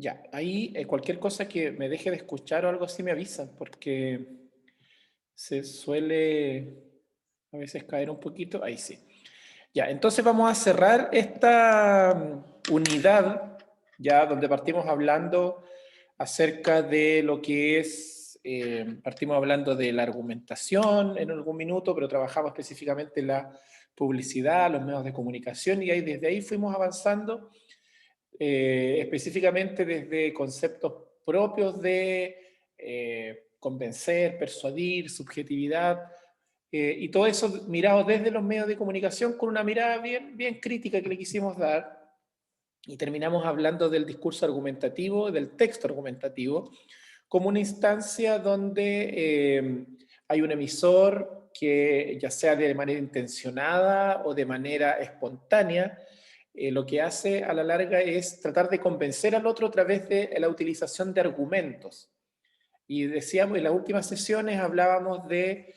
Ya, ahí cualquier cosa que me deje de escuchar o algo así me avisan, porque se suele a veces caer un poquito. Ahí sí. Ya, entonces vamos a cerrar esta unidad, ya donde partimos hablando acerca de lo que es, partimos hablando de la argumentación en algún minuto, pero trabajamos específicamente la publicidad, los medios de comunicación, y ahí, desde ahí fuimos avanzando específicamente desde conceptos propios de convencer, persuadir, subjetividad, y todo eso mirado desde los medios de comunicación con una mirada bien, bien crítica que le quisimos dar, y terminamos hablando del discurso argumentativo, del texto argumentativo, como una instancia donde hay un emisor que, ya sea de manera intencionada o de manera espontánea, lo que hace a la larga es tratar de convencer al otro a través de la utilización de argumentos. Y decíamos, en las últimas sesiones hablábamos de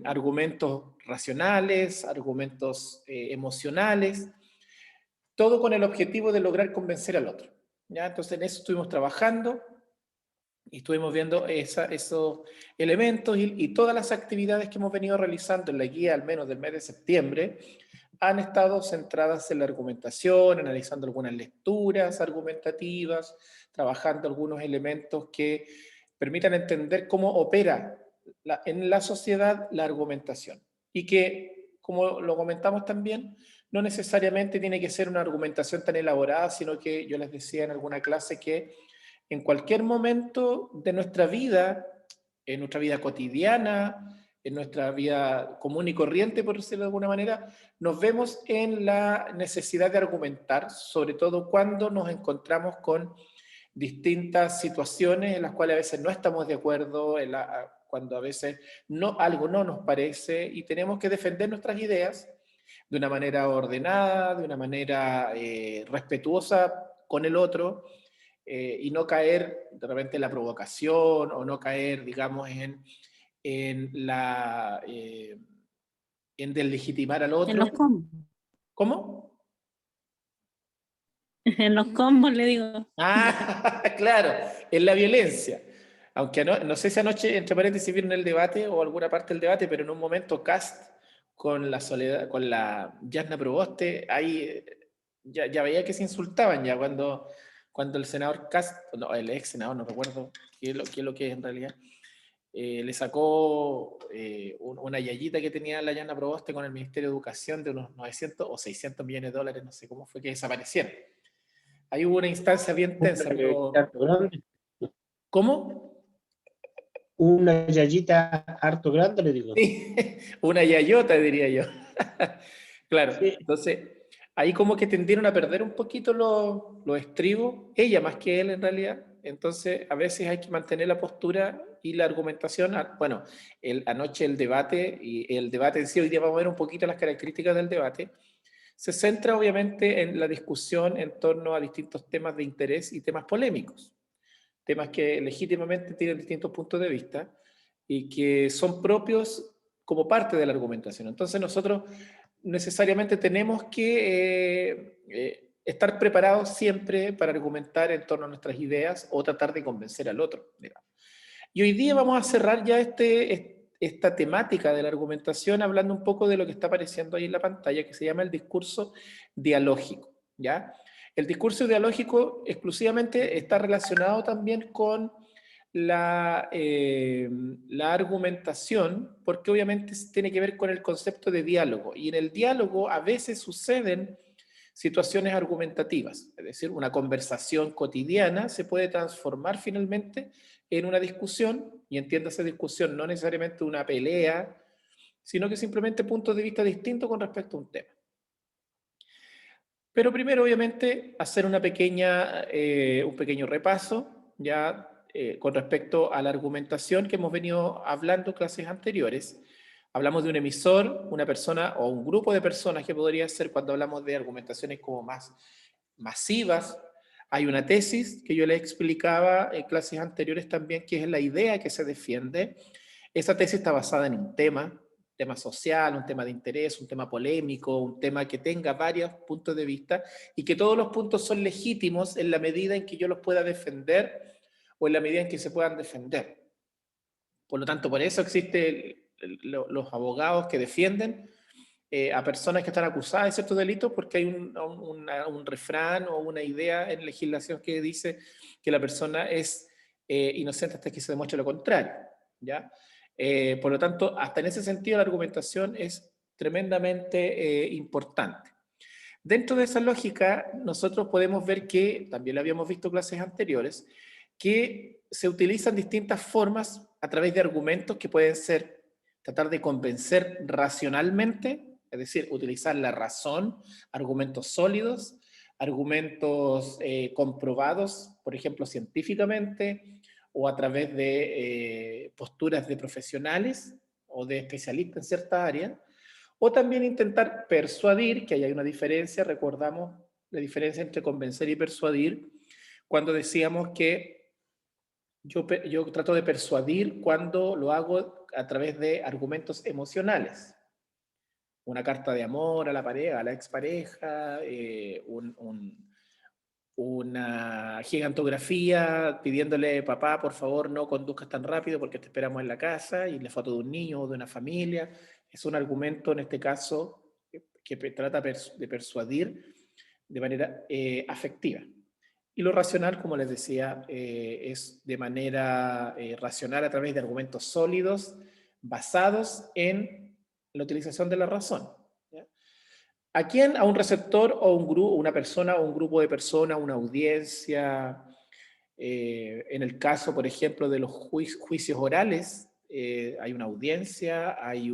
argumentos racionales, argumentos emocionales, todo con el objetivo de lograr convencer al otro. ¿Ya? Entonces en eso estuvimos trabajando y estuvimos viendo esos elementos, y todas las actividades que hemos venido realizando en la guía, al menos del mes de septiembre, han estado centradas en la argumentación, analizando algunas lecturas argumentativas, trabajando algunos elementos que permitan entender cómo opera en la sociedad la argumentación. Y que, como lo comentamos también, no necesariamente tiene que ser una argumentación tan elaborada, sino que yo les decía en alguna clase que en cualquier momento de nuestra vida, en nuestra vida cotidiana, en nuestra vida común y corriente, por decirlo de alguna manera, nos vemos en la necesidad de argumentar, sobre todo cuando nos encontramos con distintas situaciones en las cuales a veces no estamos de acuerdo, cuando a veces algo no nos parece, y tenemos que defender nuestras ideas de una manera ordenada, de una manera respetuosa con el otro, y no caer de repente en la provocación, o no caer, digamos, en en deslegitimar al En los otro. combos. ¿Cómo? En los combos le digo. Ah, claro, en la violencia. Aunque no sé si anoche, entre paréntesis, vieron el debate o alguna parte del debate, pero en un momento Kast con la Soledad, con la Yasna Proboste, ahí ya veía que se insultaban ya cuando el senador Kast, no, el ex senador, no recuerdo qué es lo que es en realidad, le sacó una yayita que tenía la Yasna Proboste con el Ministerio de Educación de unos 900 o 600 millones de dólares, no sé cómo fue que desaparecieron. Ahí hubo una instancia bien Una tensa, yayita pero... harto grande. ¿Cómo? Una yayita harto grande, le digo. Sí, una yayota, diría yo. Claro, Sí. entonces ahí como que tendieron a perder un poquito los estribos, ella más que él en realidad. Entonces a veces hay que mantener la postura y la argumentación. Bueno, anoche el debate, y el debate en sí, hoy día vamos a ver un poquito las características del debate, se centra obviamente en la discusión en torno a distintos temas de interés y temas polémicos. Temas que legítimamente tienen distintos puntos de vista y que son propios como parte de la argumentación. Entonces nosotros necesariamente tenemos que estar preparados siempre para argumentar en torno a nuestras ideas o tratar de convencer al otro, digamos. Y hoy día vamos a cerrar ya esta temática de la argumentación hablando un poco de lo que está apareciendo ahí en la pantalla, que se llama el discurso dialógico, ¿ya? El discurso dialógico exclusivamente está relacionado también con la argumentación, porque obviamente tiene que ver con el concepto de diálogo, y en el diálogo a veces suceden situaciones argumentativas, es decir, una conversación cotidiana se puede transformar finalmente en una discusión, y entiéndase discusión no necesariamente una pelea, sino que simplemente puntos de vista distintos con respecto a un tema. Pero primero, obviamente, hacer un pequeño repaso, ya con respecto a la argumentación que hemos venido hablando en clases anteriores. Hablamos de un emisor, una persona o un grupo de personas, que podría ser cuando hablamos de argumentaciones como más masivas. Hay una tesis que yo les explicaba en clases anteriores también, que es la idea que se defiende. Esa tesis está basada en un tema tema social, un tema de interés, un tema polémico, un tema que tenga varios puntos de vista y que todos los puntos son legítimos en la medida en que yo los pueda defender o en la medida en que se puedan defender. Por lo tanto, por eso existen los abogados que defienden a personas que están acusadas de ciertos delitos, porque hay un refrán o una idea en legislación que dice que la persona es inocente hasta que se demuestre lo contrario, ¿ya? Por lo tanto, hasta en ese sentido la argumentación es tremendamente importante. Dentro de esa lógica, nosotros podemos ver que, también lo habíamos visto en clases anteriores, que se utilizan distintas formas a través de argumentos que pueden ser tratar de convencer racionalmente, es decir, utilizar la razón, argumentos sólidos, argumentos comprobados, por ejemplo, científicamente, o a través de posturas de profesionales o de especialistas en cierta área, o también intentar persuadir, que ahí hay una diferencia, recordamos la diferencia entre convencer y persuadir, cuando decíamos que yo trato de persuadir cuando lo hago a través de argumentos emocionales. Una carta de amor a la pareja, a la expareja, una gigantografía pidiéndole, papá, por favor, no conduzcas tan rápido porque te esperamos en la casa, y la foto de un niño o de una familia. Es un argumento, en este caso, que trata de persuadir de manera afectiva. Y lo racional, como les decía, es de manera racional a través de argumentos sólidos, basados en la utilización de la razón. ¿Ya? ¿A quién? A un receptor o un grupo, una persona o un grupo de personas, una audiencia. En el caso, por ejemplo, de los juicios orales, hay una audiencia, hay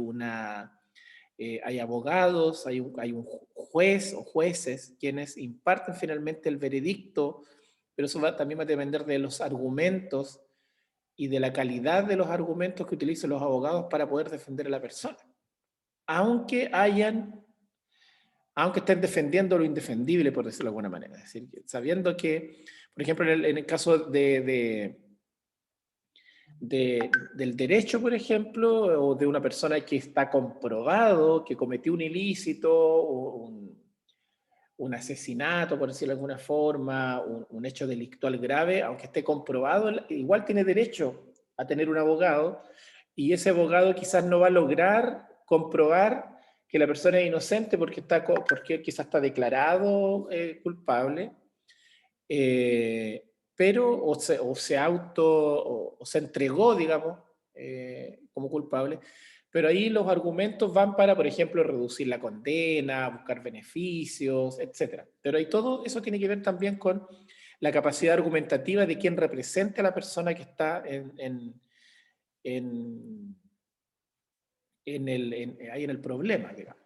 abogados, hay un juez o jueces quienes imparten finalmente el veredicto, pero eso también va a depender de los argumentos y de la calidad de los argumentos que utilicen los abogados para poder defender a la persona. Aunque estén defendiendo lo indefendible, por decirlo de alguna manera. Es decir, sabiendo que, por ejemplo, en el caso del derecho, por ejemplo, o de una persona que está comprobado que cometió un ilícito, o un asesinato, por decirlo de alguna forma, un hecho delictual grave, aunque esté comprobado, igual tiene derecho a tener un abogado, y ese abogado quizás no va a lograr comprobar que la persona es inocente porque quizás está declarado culpable, pero o se entregó, digamos, como culpable. Pero ahí los argumentos van para, por ejemplo, reducir la condena, buscar beneficios, etc. Pero ahí todo eso tiene que ver también con la capacidad argumentativa de quien represente a la persona que está ahí en el problema, digamos.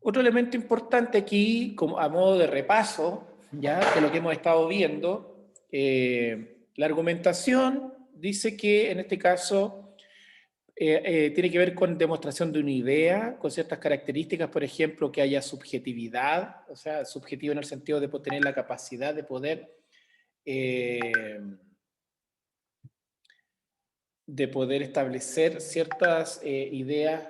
Otro elemento importante aquí, como a modo de repaso, ya de lo que hemos estado viendo, la argumentación dice que en este caso tiene que ver con demostración de una idea, con ciertas características, por ejemplo, que haya subjetividad, o sea, subjetivo en el sentido de tener la capacidad de poder establecer ciertas ideas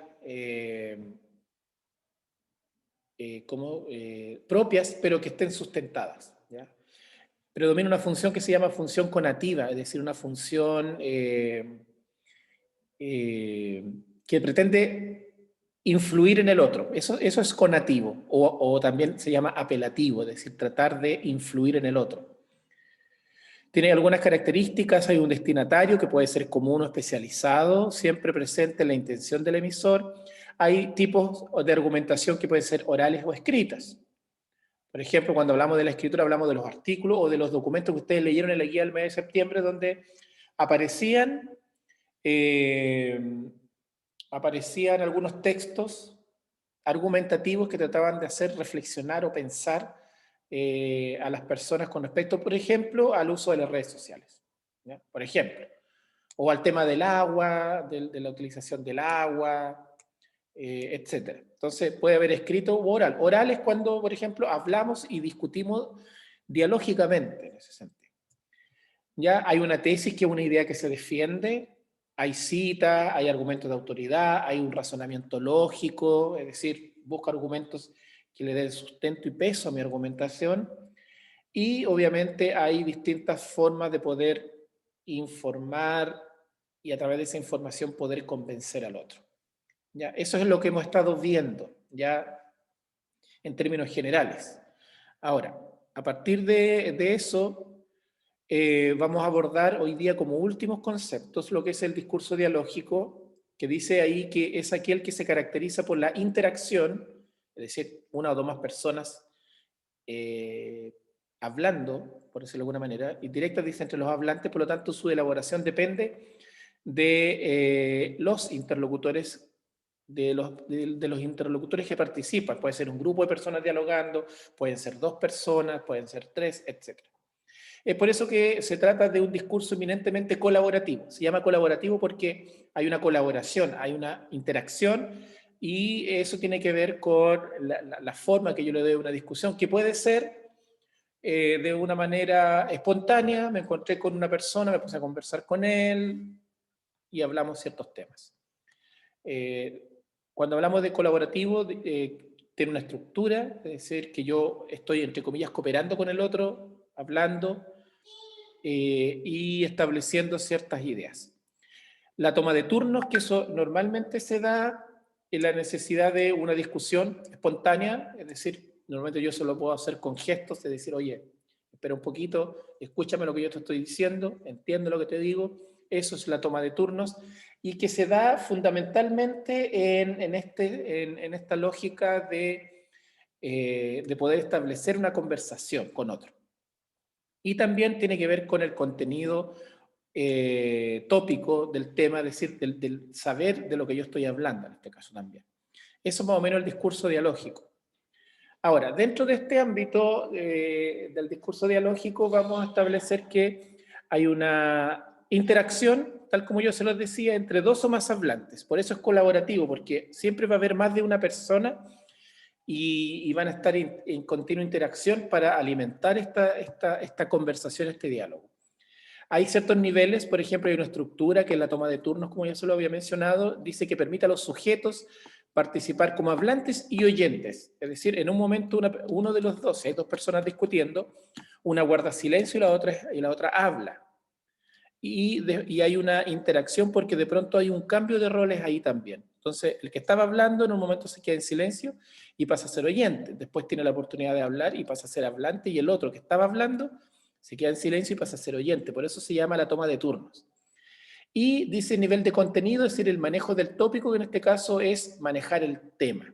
propias, pero que estén sustentadas, ¿ya? Predomina una función que se llama función conativa, es decir, una función que pretende influir en el otro. Eso es conativo, o también se llama apelativo, es decir, tratar de influir en el otro. Tiene algunas características, hay un destinatario que puede ser común o especializado, siempre presente en la intención del emisor. Hay tipos de argumentación que pueden ser orales o escritas. Por ejemplo, cuando hablamos de la escritura, hablamos de los artículos o de los documentos que ustedes leyeron en la guía del mes de septiembre, donde aparecían algunos textos argumentativos que trataban de hacer reflexionar o pensar a las personas con respecto, por ejemplo, al uso de las redes sociales, ¿ya? Por ejemplo, o al tema del agua, de la utilización del agua, etc. Entonces puede haber escrito o oral. Oral es cuando, por ejemplo, hablamos y discutimos dialógicamente en ese sentido. Ya hay una tesis que es una idea que se defiende hay cita, hay argumentos de autoridad, hay un razonamiento lógico, es decir, busco argumentos que le den sustento y peso a mi argumentación, y obviamente hay distintas formas de poder informar y a través de esa información poder convencer al otro. ¿Ya? Eso es lo que hemos estado viendo, ya en términos generales. Ahora, a partir de eso, vamos a abordar hoy día como últimos conceptos lo que es el discurso dialógico, que dice ahí que es aquel que se caracteriza por la interacción, es decir, una o dos más personas hablando, por decirlo de alguna manera, y directa dice entre los hablantes, por lo tanto su elaboración depende de los interlocutores, de los interlocutores que participan. Puede ser un grupo de personas dialogando, pueden ser dos personas, pueden ser tres, etc. Es por eso que se trata de un discurso eminentemente colaborativo. Se llama colaborativo porque hay una colaboración, hay una interacción, y eso tiene que ver con la forma que yo le doy a una discusión, que puede ser de una manera espontánea. Me encontré con una persona, me puse a conversar con él y hablamos ciertos temas. Cuando hablamos de colaborativo, tiene una estructura, es decir, que yo estoy, entre comillas, cooperando con el otro, hablando y estableciendo ciertas ideas. La toma de turnos, que eso normalmente se da en la necesidad de una discusión espontánea, es decir, normalmente yo solo puedo hacer con gestos, es decir, oye, espera un poquito, escúchame lo que yo te estoy diciendo, entiendo lo que te digo. Eso es la toma de turnos, y que se da fundamentalmente en esta lógica de poder establecer una conversación con otro. Y también tiene que ver con el contenido tópico del tema, es decir, del saber de lo que yo estoy hablando en este caso también. Eso es más o menos el discurso dialógico. Ahora, dentro de este ámbito del discurso dialógico, vamos a establecer que hay una interacción, tal como yo se los decía, entre dos o más hablantes. Por eso es colaborativo, porque siempre va a haber más de una persona y van a estar en continua interacción para alimentar esta conversación, este diálogo. Hay ciertos niveles, por ejemplo, hay una estructura que es la toma de turnos, como ya se lo había mencionado, dice que permite a los sujetos participar como hablantes y oyentes. Es decir, en un momento uno de los dos, hay dos personas discutiendo, una guarda silencio y la otra habla. Y hay una interacción porque de pronto hay un cambio de roles ahí también. Entonces, el que estaba hablando en un momento se queda en silencio y pasa a ser oyente. Después tiene la oportunidad de hablar y pasa a ser hablante, y el otro que estaba hablando se queda en silencio y pasa a ser oyente. Por eso se llama la toma de turnos. Y dice nivel de contenido, es decir, el manejo del tópico, que en este caso es manejar el tema.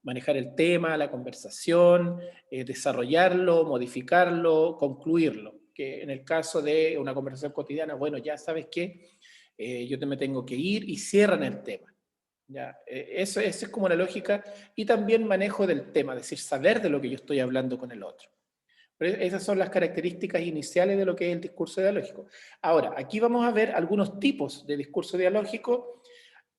Manejar el tema, la conversación, desarrollarlo, modificarlo, concluirlo. Que en el caso de una conversación cotidiana, bueno, ya sabes que yo me tengo que ir, y cierran el tema. ¿Ya? Eso es como la lógica, y también manejo del tema, es decir, saber de lo que yo estoy hablando con el otro. Pero esas son las características iniciales de lo que es el discurso dialógico. Ahora, aquí vamos a ver algunos tipos de discurso dialógico.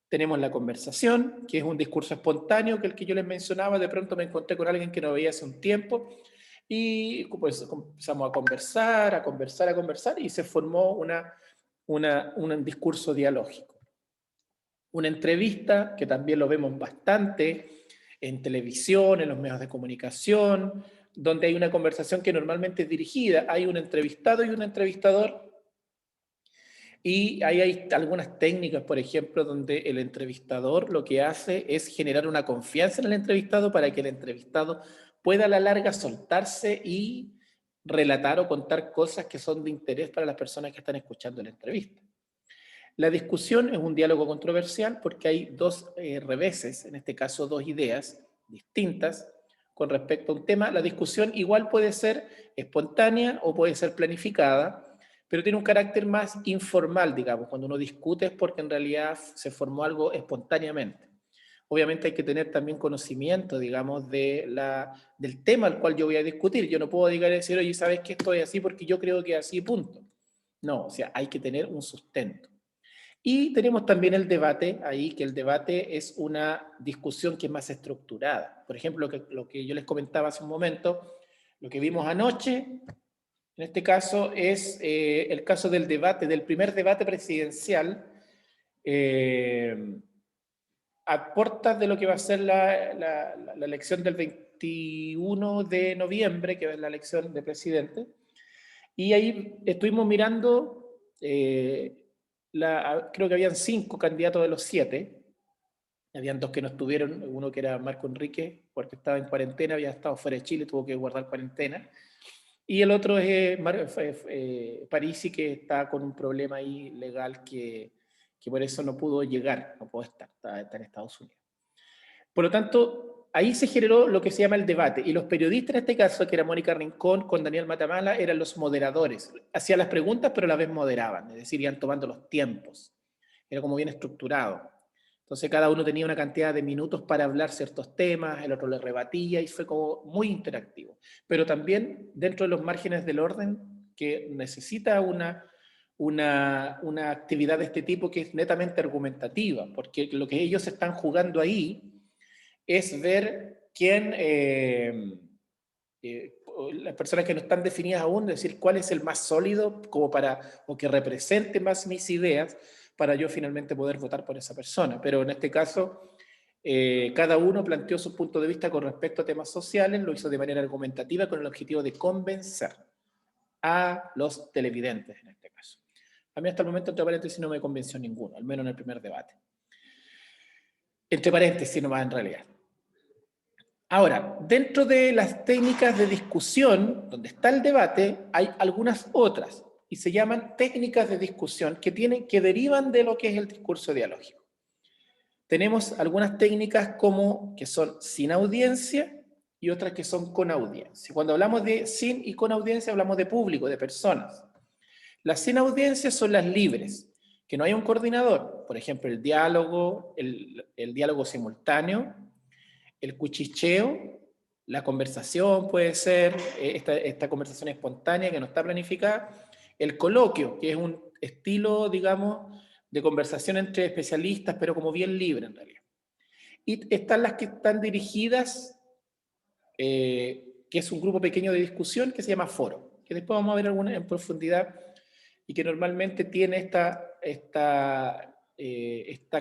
Tenemos la conversación, que es un discurso espontáneo, que el que yo les mencionaba. De pronto me encontré con alguien que no veía hace un tiempo, y pues empezamos a conversar, y se formó un discurso dialógico. Una entrevista, que también lo vemos bastante en televisión, en los medios de comunicación, donde hay una conversación que normalmente es dirigida, hay un entrevistado y un entrevistador, y ahí hay algunas técnicas, por ejemplo, donde el entrevistador lo que hace es generar una confianza en el entrevistado para que el entrevistado pueda a la larga soltarse y relatar o contar cosas que son de interés para las personas que están escuchando la entrevista. La discusión es un diálogo controversial porque hay dos reveses, en este caso dos ideas distintas con respecto a un tema. La discusión igual puede ser espontánea o puede ser planificada, pero tiene un carácter más informal, digamos. Cuando uno discute es porque en realidad se formó algo espontáneamente. Obviamente hay que tener también conocimiento, digamos, del tema al cual yo voy a discutir. Yo no puedo llegar a decir, oye, ¿sabes qué? Estoy así porque yo creo que así, punto. No, o sea, hay que tener un sustento. Y tenemos también el debate ahí, que el debate es una discusión que es más estructurada. Por ejemplo, lo que yo les comentaba hace un momento, lo que vimos anoche En este caso es el caso del debate, del primer debate presidencial, a puertas de lo que va a ser la elección del 21 de noviembre, que es la elección de presidente. Y ahí estuvimos mirando, creo que habían 5 candidatos de los 7. Habían 2 que no estuvieron, uno que era Marco Enrique, porque estaba en cuarentena, había estado fuera de Chile, tuvo que guardar cuarentena. Y el otro es Parisi, que está con un problema ahí legal que por eso no pudo llegar, no pudo estar, está en Estados Unidos. Por lo tanto, ahí se generó lo que se llama el debate, y los periodistas en este caso, que era Mónica Rincón con Daniel Matamala, eran los moderadores. Hacían las preguntas, pero a la vez moderaban, es decir, iban tomando los tiempos. Era como bien estructurado. Entonces cada uno tenía una cantidad de minutos para hablar ciertos temas, el otro le rebatía y fue como muy interactivo. Pero también dentro de los márgenes del orden que necesita una actividad de este tipo que es netamente argumentativa, porque lo que ellos están jugando ahí es ver quién, las personas que no están definidas aún, es decir, cuál es el más sólido como para, o que represente más mis ideas, para yo finalmente poder votar por esa persona. Pero en este caso, cada uno planteó su punto de vista con respecto a temas sociales, lo hizo de manera argumentativa con el objetivo de convencer a los televidentes en este caso. A mí hasta el momento, entre paréntesis, no me convenció ninguno, al menos en el primer debate. Entre paréntesis nomás en realidad. Ahora, dentro de las técnicas de discusión, donde está el debate, hay algunas otras, y se llaman técnicas de discusión que derivan de lo que es el discurso dialógico. Tenemos algunas técnicas como que son sin audiencia y otras que son con audiencia. Cuando hablamos de sin y con audiencia, hablamos de público, de personas. Las sin audiencia son las libres, que no hay un coordinador. Por ejemplo, el diálogo simultáneo, el cuchicheo, la conversación puede ser, esta conversación espontánea que no está planificada, el coloquio, que es un estilo, digamos, de conversación entre especialistas, pero como bien libre en realidad. Y están las que están dirigidas, que es un grupo pequeño de discusión que se llama foro, que después vamos a ver alguna en profundidad y que normalmente tiene esta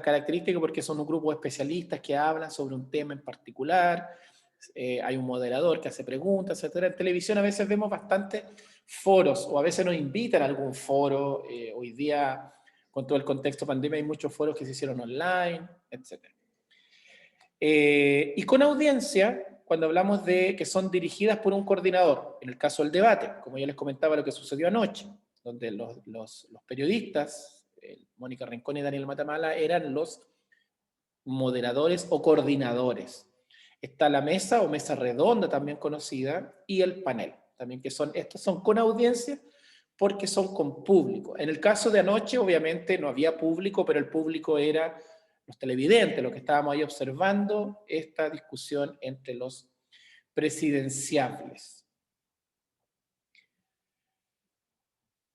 característica porque son un grupo de especialistas que hablan sobre un tema en particular, hay un moderador que hace preguntas, etc. En televisión a veces vemos bastantes foros, o a veces nos invitan a algún foro, hoy día con todo el contexto pandemia hay muchos foros que se hicieron online, etc. Y con audiencia, cuando hablamos de que son dirigidas por un coordinador, en el caso del debate, como ya les comentaba lo que sucedió anoche, donde los periodistas, Mónica Rincón y Daniel Matamala, eran los moderadores o coordinadores. Está la mesa o mesa redonda también conocida y el panel, también que estos son con audiencia porque son con público. En el caso de anoche obviamente no había público, pero el público era los televidentes, los que estábamos ahí observando esta discusión entre los presidenciables.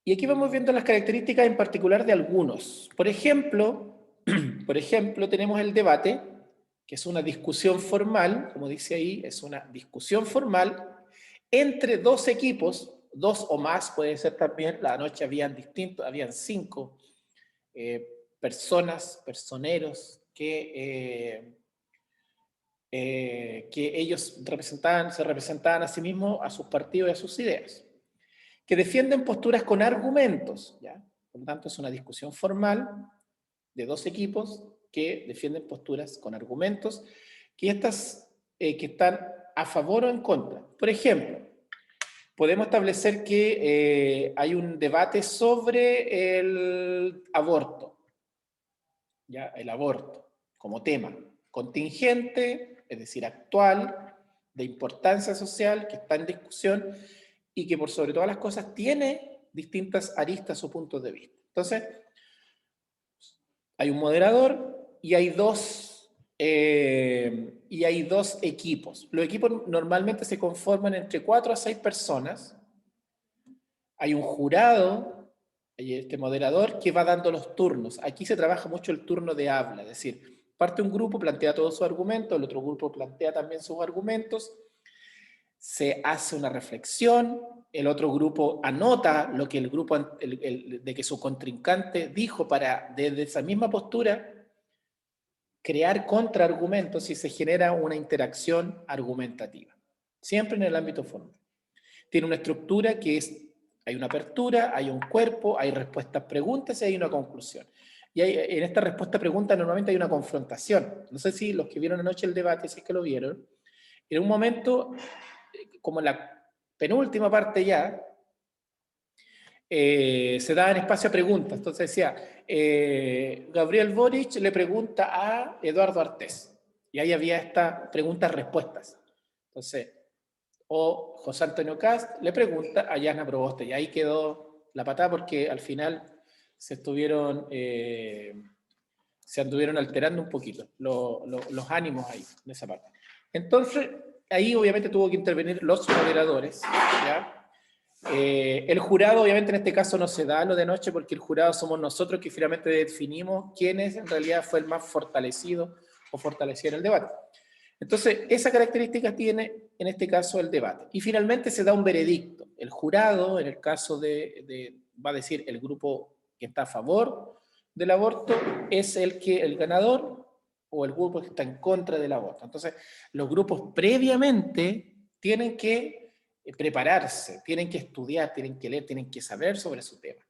Y aquí vamos viendo las características en particular de algunos. Por ejemplo, tenemos el debate, que es una discusión formal, como dice ahí, es una discusión formal entre dos equipos, 2 o más puede ser también. La noche habían 5 personeros que ellos se representaban a sí mismos, a sus partidos y a sus ideas, que defienden posturas con argumentos, ¿ya? Por lo tanto, es una discusión formal de 2 equipos que defienden posturas con argumentos, que están a favor o en contra. Por ejemplo, podemos establecer que hay un debate sobre el aborto, ¿ya? El aborto como tema contingente, es decir, actual, de importancia social, que está en discusión y que por sobre todas las cosas tiene distintas aristas o puntos de vista. Entonces, hay un moderador y hay dos equipos. Los equipos normalmente se conforman entre 4 a 6 personas. Hay un jurado, hay este moderador que va dando los turnos. Aquí se trabaja mucho el turno de habla, es decir, parte un grupo, plantea todos sus argumentos, el otro grupo plantea también sus argumentos. se hace una reflexión, el otro grupo anota lo que el grupo de que su contrincante dijo para, desde esa misma postura, crear contraargumentos y se genera una interacción argumentativa. Siempre en el ámbito formal. Tiene una estructura que es, hay una apertura, hay un cuerpo, hay respuestas preguntas y hay una conclusión. Y en esta respuesta-pregunta normalmente hay una confrontación. No sé si los que vieron anoche el debate, si es que lo vieron, en un momento, como en la penúltima parte ya, se daban espacio a preguntas. Entonces decía, Gabriel Boric le pregunta a Eduardo Artés. Y ahí había estas preguntas-respuestas. Entonces, o José Antonio Cast le pregunta a Yana Proboste. Y ahí quedó la patada porque al final se anduvieron alterando un poquito los ánimos ahí, en esa parte. Entonces, ahí obviamente tuvo que intervenir los moderadores, ¿ya? El jurado, obviamente en este caso no se da lo de anoche porque el jurado somos nosotros que finalmente definimos quién es en realidad fue el más fortalecido o fortalecido en el debate. Entonces, esa característica tiene en este caso el debate. Y finalmente se da un veredicto. El jurado, en el caso va a decir el grupo que está a favor del aborto, es el ganador, o el grupo que está en contra del aborto. Entonces, los grupos previamente tienen que prepararse, tienen que estudiar, tienen que leer, tienen que saber sobre su tema.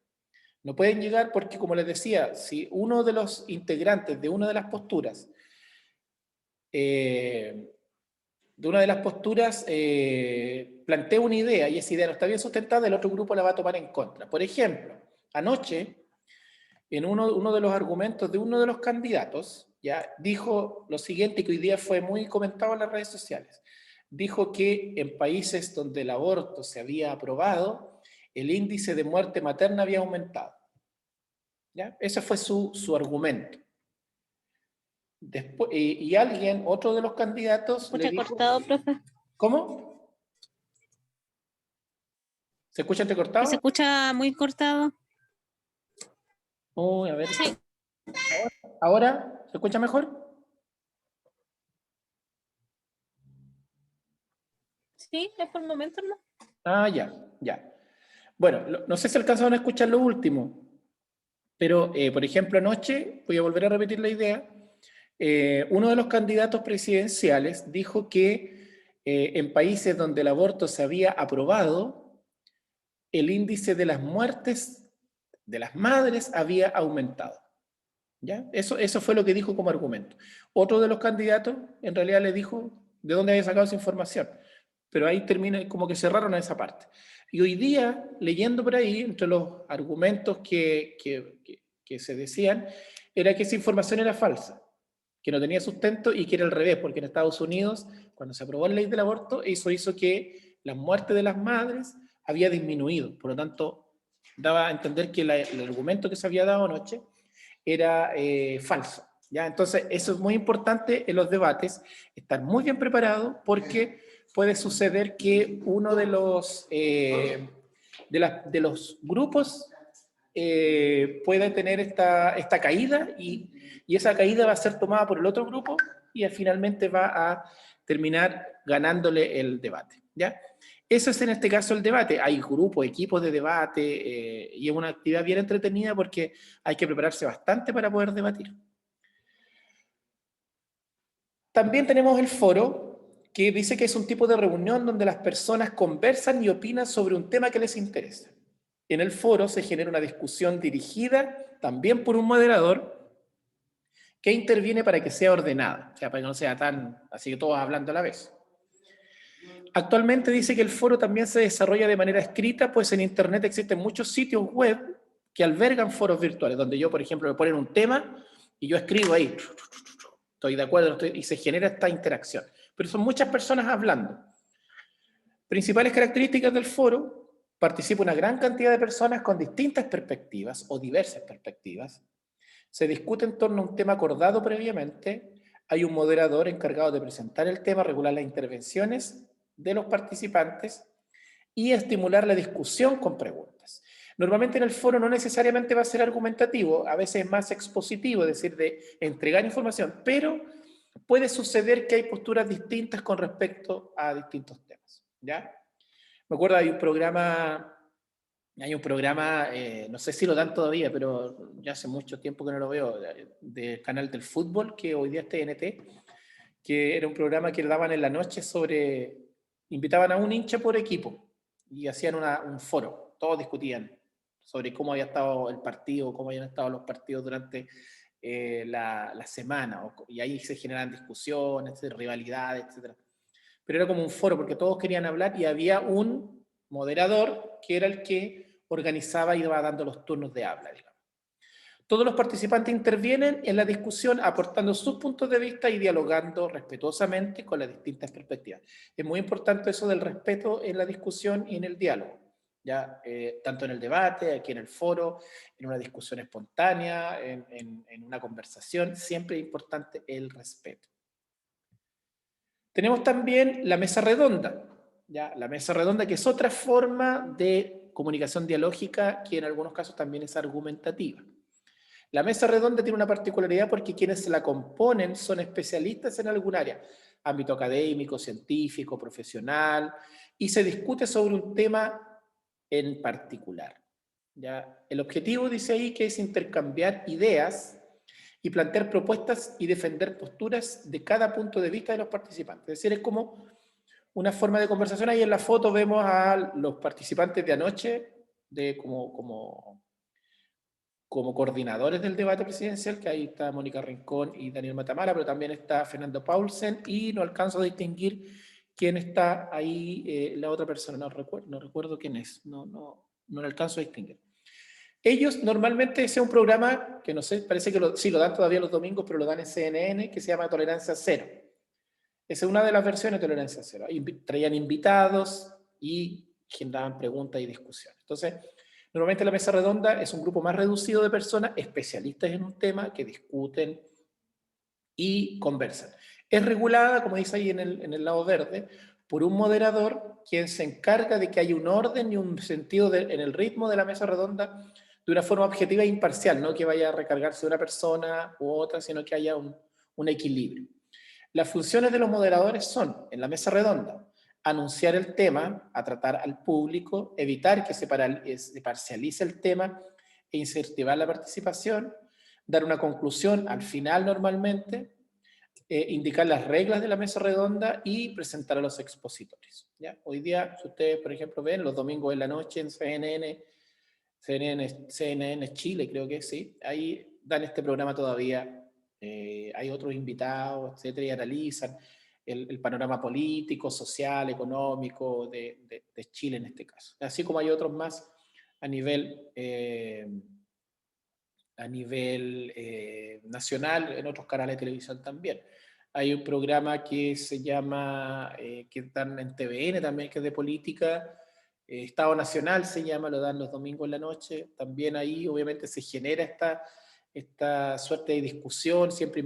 No pueden llegar porque, como les decía, si uno de los integrantes de una de las posturas plantea una idea y esa idea no está bien sustentada, el otro grupo la va a tomar en contra. Por ejemplo, anoche, en uno de los argumentos de uno de los candidatos, ya dijo lo siguiente, que hoy día fue muy comentado en las redes sociales. Dijo que en países donde el aborto se había aprobado, el índice de muerte materna había aumentado. ¿Ya? Ese fue su argumento. Después, y alguien, otro de los candidatos... ¿Escucha cortado, profe? ¿Cómo? ¿Se escucha entrecortado? ¿Se escucha muy cortado? Uy, a ver. Sí. ¿Ahora? ¿Se escucha mejor? Sí, es por el momento, ¿no? Ah, ya. Bueno, no sé si alcanzaron a escuchar lo último, pero, por ejemplo, anoche, voy a volver a repetir la idea, uno de los candidatos presidenciales dijo que en países donde el aborto se había aprobado, el índice de las muertes de las madres había aumentado. ¿Ya? Eso fue lo que dijo como argumento. Otro de los candidatos en realidad le dijo de dónde había sacado esa información, pero ahí termina como que cerraron a esa parte. Y hoy día, leyendo por ahí, entre los argumentos que se decían, era que esa información era falsa, que no tenía sustento y que era al revés, porque en Estados Unidos, cuando se aprobó la ley del aborto, eso hizo que la muerte de las madres había disminuido. Por lo tanto, daba a entender que el argumento que se había dado anoche era falso. ¿Ya? Entonces, eso es muy importante en los debates, estar muy bien preparado porque puede suceder que uno de los grupos puede tener esta caída y esa caída va a ser tomada por el otro grupo y finalmente va a terminar ganándole el debate. ¿Ya? Eso es en este caso el debate. Hay grupos, equipos de debate y es una actividad bien entretenida porque hay que prepararse bastante para poder debatir. También tenemos el foro, que dice que es un tipo de reunión donde las personas conversan y opinan sobre un tema que les interesa. En el foro se genera una discusión dirigida también por un moderador que interviene para que sea ordenada, o sea, para que no sea tan, así que todos hablando a la vez. Actualmente dice que el foro también se desarrolla de manera escrita, pues en Internet existen muchos sitios web que albergan foros virtuales, donde yo, por ejemplo, me ponen un tema y yo escribo ahí, estoy de acuerdo, y se genera esta interacción. Pero son muchas personas hablando. Principales características del foro: participa una gran cantidad de personas con distintas perspectivas o diversas perspectivas. Se discute en torno a un tema acordado previamente. Hay un moderador encargado de presentar el tema, regular las intervenciones de los participantes y estimular la discusión con preguntas. Normalmente en el foro no necesariamente va a ser argumentativo, a veces es más expositivo, es decir, de entregar información, pero puede suceder que hay posturas distintas con respecto a distintos temas. ¿ya? Me acuerdo, hay un programa, no sé si lo dan todavía, pero ya hace mucho tiempo que no lo veo, del canal del fútbol, que hoy día es TNT, que era un programa que daban en la noche invitaban a un hincha por equipo y hacían un foro, todos discutían sobre cómo había estado el partido, cómo habían estado los partidos durante la semana, y ahí se generaban discusiones, rivalidades, etc. Pero era como un foro porque todos querían hablar y había un moderador que era el que organizaba y iba dando los turnos de habla, digamos. Todos los participantes intervienen en la discusión aportando sus puntos de vista y dialogando respetuosamente con las distintas perspectivas. Es muy importante eso del respeto en la discusión y en el diálogo, ¿ya? Tanto en el debate, aquí en el foro, en una discusión espontánea, en una conversación, siempre es importante el respeto. Tenemos también la mesa redonda, ¿ya? La mesa redonda, que es otra forma de comunicación dialógica que en algunos casos también es argumentativa. La mesa redonda tiene una particularidad porque quienes la componen son especialistas en algún área, ámbito académico, científico, profesional, y se discute sobre un tema en particular, ¿ya? El objetivo, dice ahí, que es intercambiar ideas y plantear propuestas y defender posturas de cada punto de vista de los participantes. Es decir, es como una forma de conversación. Ahí en la foto vemos a los participantes de anoche, como coordinadores del debate presidencial, que ahí está Mónica Rincón y Daniel Matamala, pero también está Fernando Paulsen, y no alcanzo a distinguir quién está ahí, la otra persona, no recuerdo quién es, no lo alcanzo a distinguir. Ellos normalmente, ese es un programa que no sé, parece que sí lo dan todavía los domingos, pero lo dan en CNN, que se llama Tolerancia Cero. Esa es una de las versiones de Tolerancia Cero. Traían invitados y generaban preguntas y discusiones. Entonces, normalmente la mesa redonda es un grupo más reducido de personas especialistas en un tema que discuten y conversan. Es regulada, como dice ahí en el lado verde, por un moderador quien se encarga de que haya un orden y un sentido en el ritmo de la mesa redonda de una forma objetiva e imparcial, no que vaya a recargarse de una persona u otra, sino que haya un equilibrio. Las funciones de los moderadores son, en la mesa redonda, anunciar el tema, a tratar al público, evitar que se parcialice el tema e incentivar la participación, dar una conclusión al final normalmente, indicar las reglas de la mesa redonda y presentar a los expositores, ¿ya? Hoy día, si ustedes, por ejemplo, ven los domingos en la noche en CNN Chile, creo que sí, ahí dan este programa todavía. Hay otros invitados, etcétera, y analizan el panorama político, social, económico de Chile en este caso. Así como hay otros más a nivel nacional, en otros canales de televisión también. Hay un programa que se llama, que están en TVN también, que es de política, Estado Nacional se llama, lo dan los domingos en la noche. También ahí obviamente se genera esta suerte de discusión, siempre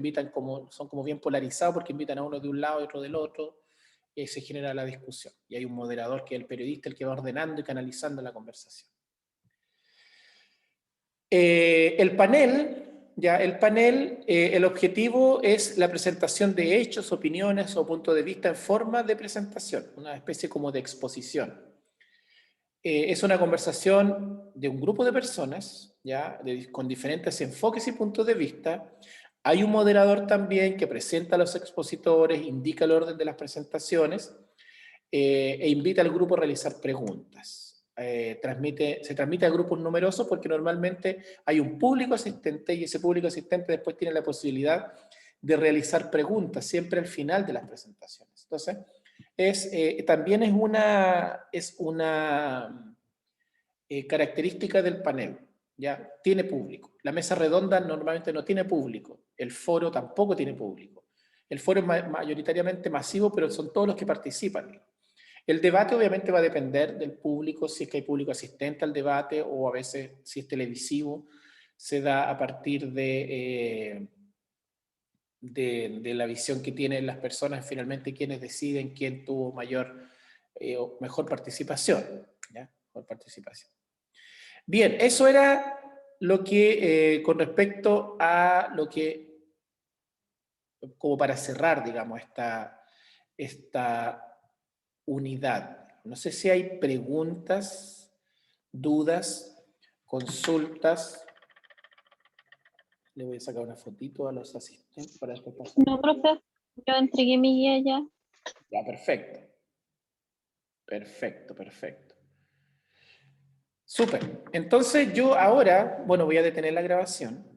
son como bien polarizados porque invitan a uno de un lado y otro del otro, y se genera la discusión. Y hay un moderador que es el periodista, el que va ordenando y canalizando la conversación. El panel, el objetivo es la presentación de hechos, opiniones o puntos de vista en forma de presentación, una especie como de exposición. Es una conversación de un grupo de personas, ¿ya? Con diferentes enfoques y puntos de vista. Hay un moderador también que presenta a los expositores, indica el orden de las presentaciones e invita al grupo a realizar preguntas. Se transmite a grupos numerosos porque normalmente hay un público asistente y ese público asistente después tiene la posibilidad de realizar preguntas siempre al final de las presentaciones. Entonces, también es una característica del panel, ¿ya? Tiene público. La mesa redonda normalmente no tiene público, el foro tampoco tiene público. El foro es mayoritariamente masivo, pero son todos los que participan. El debate obviamente va a depender del público, si es que hay público asistente al debate o a veces si es televisivo, se da a partir de la visión que tienen las personas, finalmente quienes deciden quién tuvo mejor participación, ¿ya? Mejor participación. Bien, eso era lo que con respecto a lo que, como para cerrar, digamos, esta unidad. No sé si hay preguntas, dudas, consultas. Le voy a sacar una fotito a los asistentes para después pasar. No, profe, yo entregué mi guía ya. Ya, perfecto. Perfecto, perfecto. Súper. Entonces yo ahora, bueno, voy a detener la grabación.